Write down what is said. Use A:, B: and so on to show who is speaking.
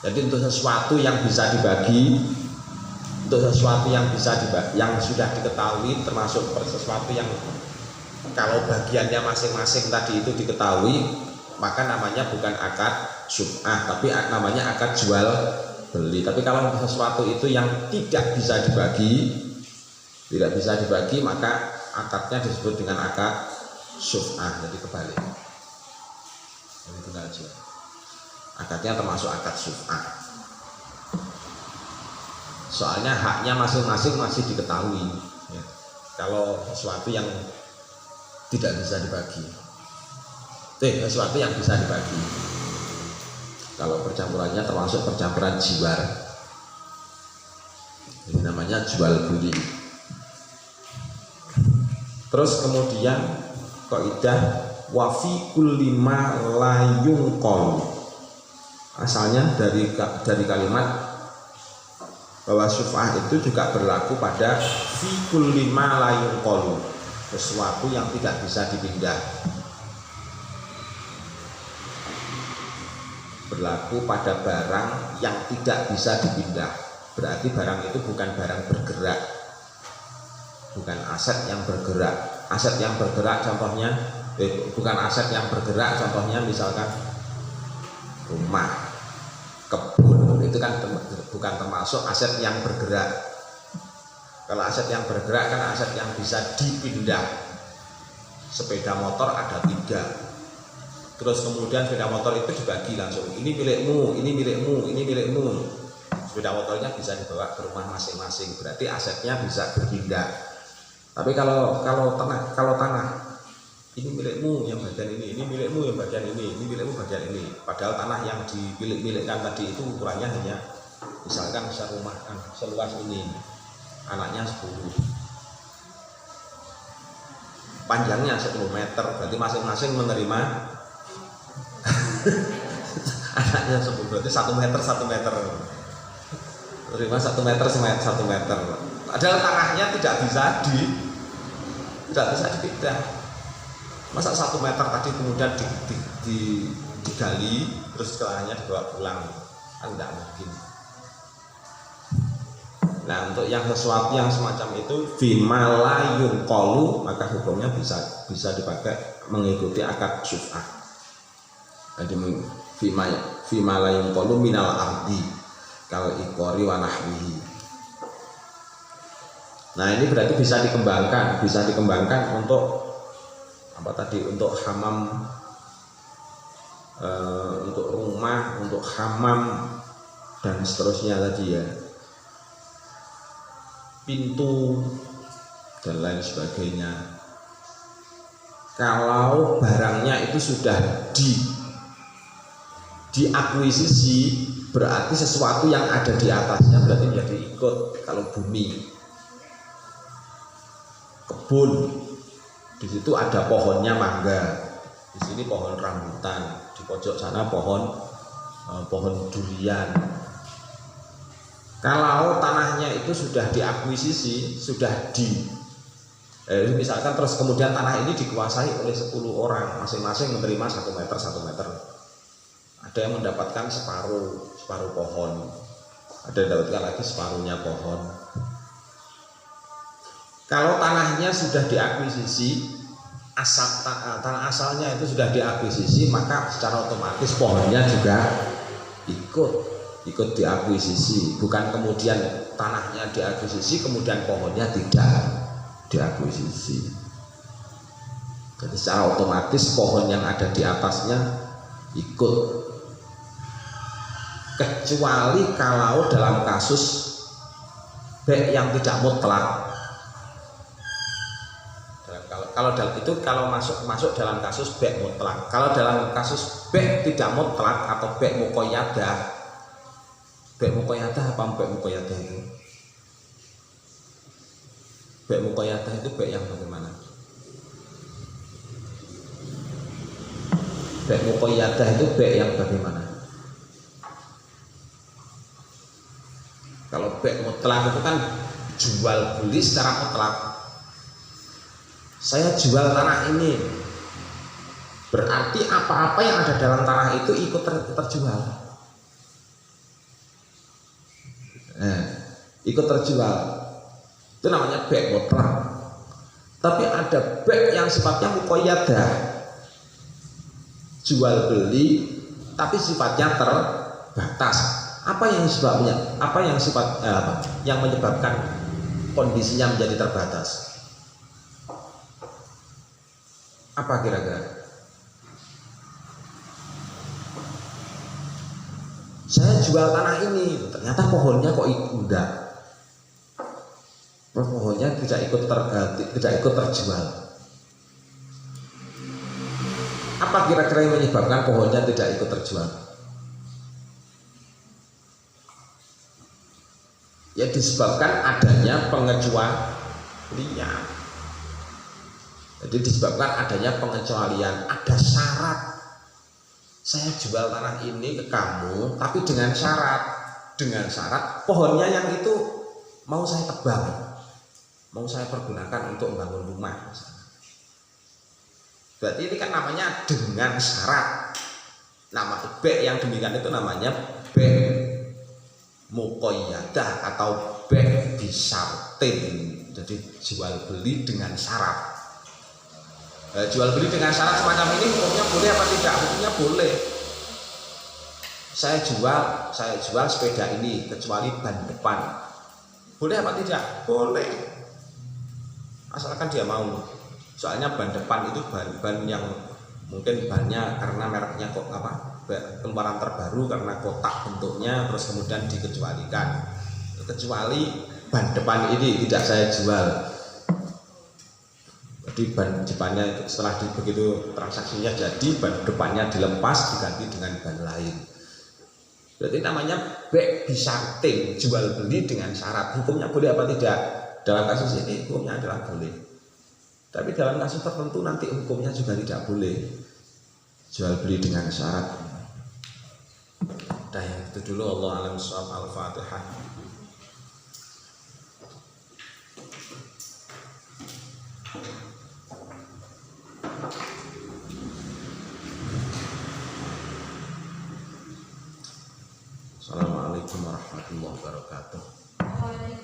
A: Jadi untuk sesuatu yang bisa dibagi, untuk sesuatu yang bisa dibagi, yang sudah diketahui, termasuk sesuatu yang kalau bagiannya masing-masing tadi itu diketahui, maka namanya bukan akad syub'ah, tapi namanya akad jual beli. Tapi kalau sesuatu itu yang tidak bisa dibagi, maka akadnya disebut dengan akad syub'ah. Jadi kebalik. Jadi itu aja. Akadnya termasuk akad syub'ah. Soalnya haknya masing-masing masih diketahui. Ya. Kalau sesuatu yang tidak bisa dibagi, sesuatu yang bisa dibagi. Kalau percampurannya termasuk percampuran jiwar. Ini namanya jual beli. Terus kemudian kaidah wa fi kulli ma la yunqal. Asalnya dari kalimat bahwa syuf'ah itu juga berlaku pada fi kulli ma la yunqal, sesuatu yang tidak bisa dipindah. Berlaku pada barang yang tidak bisa dipindah. Berarti barang itu bukan barang bergerak, bukan aset yang bergerak. Aset yang bergerak contohnya bukan aset yang bergerak contohnya misalkan rumah, kebun, itu kan bukan termasuk aset yang bergerak. Kalau aset yang bergerak kan aset yang bisa dipindah. Sepeda motor ada 3. Terus kemudian sepeda motor itu dibagi langsung. Ini milikmu, ini milikmu, ini milikmu. Sepeda motornya bisa dibawa ke rumah masing-masing. Berarti asetnya bisa berpindah. Tapi kalau tanah ini milikmu yang bagian ini milikmu yang bagian ini milikmu bagian ini. Padahal tanah yang dimilik-milikkan tadi itu ukurannya hanya misalkan serumah seluas ini, anaknya 10, panjangnya 10 meter, berarti masing-masing menerima anaknya 10, berarti 1 meter 1 meter, menerima 1 meter 1 meter. Padahal tanahnya tidak bisa dipindah. Masa 1 meter tadi kemudian digali terus celahnya dibawa pulang, kan tidak mungkin. Nah, untuk yang sesuatu yang semacam itu fimalayun kolu, maka hukumnya bisa dipakai mengikuti akad syuf'ah. Jadi fimalayun kolu minal ardi kal ikori wa nahwihi. Nah, ini berarti bisa dikembangkan untuk apa tadi, untuk hamam, untuk rumah, untuk hamam dan seterusnya tadi ya, pintu dan lain sebagainya. Kalau barangnya itu sudah diakuisisi, berarti sesuatu yang ada di atasnya berarti menjadi ikut. Kalau bumi, kebun, di situ ada pohonnya mangga, di sini pohon rambutan, di pojok sana pohon durian. Kalau tanahnya itu sudah diakuisisi, misalkan terus kemudian tanah ini dikuasai oleh 10 orang, masing-masing menerima 1 meter 1 meter. Ada yang mendapatkan separuh pohon, ada yang mendapatkan lagi separuhnya pohon. Kalau tanahnya sudah diakuisisi, tanah asalnya itu sudah diakuisisi, maka secara otomatis pohonnya juga ikut diakuisisi. Bukan kemudian tanahnya diakuisisi kemudian pohonnya tidak diakuisisi. Jadi secara otomatis pohon yang ada di atasnya ikut, kecuali kalau dalam kasus baik yang tidak mutlak. Kalau masuk dalam kasus baik mutlak. Kalau dalam kasus baik tidak mutlak atau baik muqayyadah apa baik muqayyadah itu? Baik muqayyadah itu baik yang bagaimana? Baik muqayyadah itu baik yang bagaimana? Kalau baik mutlak itu kan jual beli secara mutlak. Saya jual tanah ini, berarti apa-apa yang ada dalam tanah itu ikut terjual. ikut terjual. Itu namanya bek mutlak. Tapi ada bek yang sifatnya muqayyadah, jual beli tapi sifatnya terbatas. Apa yang sebabnya? Apa yang yang menyebabkan kondisinya menjadi terbatas? Apa kira-kira? Saya jual tanah ini, ternyata pohonnya kok enggak. Pohonnya tidak ikut terjual. Apa kira-kira yang menyebabkan pohonnya tidak ikut terjual? Ya disebabkan adanya pengecualian. Jadi disebabkan adanya pengecualian, ada syarat. Saya jual tanah ini ke kamu, tapi dengan syarat pohonnya yang itu mau saya tebang, mau saya pergunakan untuk membangun rumah. Berarti ini kan namanya dengan syarat. Nama bek yang demikian itu namanya bek muqayyadah atau bek bisyartin. Jadi jual beli dengan syarat. Jual beli dengan syarat semacam ini hukumnya boleh apa tidak? Hukumnya boleh. Saya jual sepeda ini kecuali ban depan. Boleh apa tidak? Boleh. Asalkan dia mau. Soalnya ban depan itu ban yang mungkin bannya karena mereknya kok keluaran terbaru karena kotak bentuknya, terus kemudian dikecualikan. Kecuali ban depan ini tidak saya jual. Jadi ban depannya itu setelah begitu transaksinya jadi, ban depannya dilepas diganti dengan ban lain. Berarti namanya bek bisyartin, jual beli dengan syarat. Hukumnya boleh apa tidak? Dalam kasus ini hukumnya adalah boleh. Tapi dalam kasus tertentu nanti hukumnya juga tidak boleh. Jual beli dengan syarat. Nah yang itu dulu. Allah alam shawab. Al-Fatihah. Assalamualaikum warahmatullahi wabarakatuh.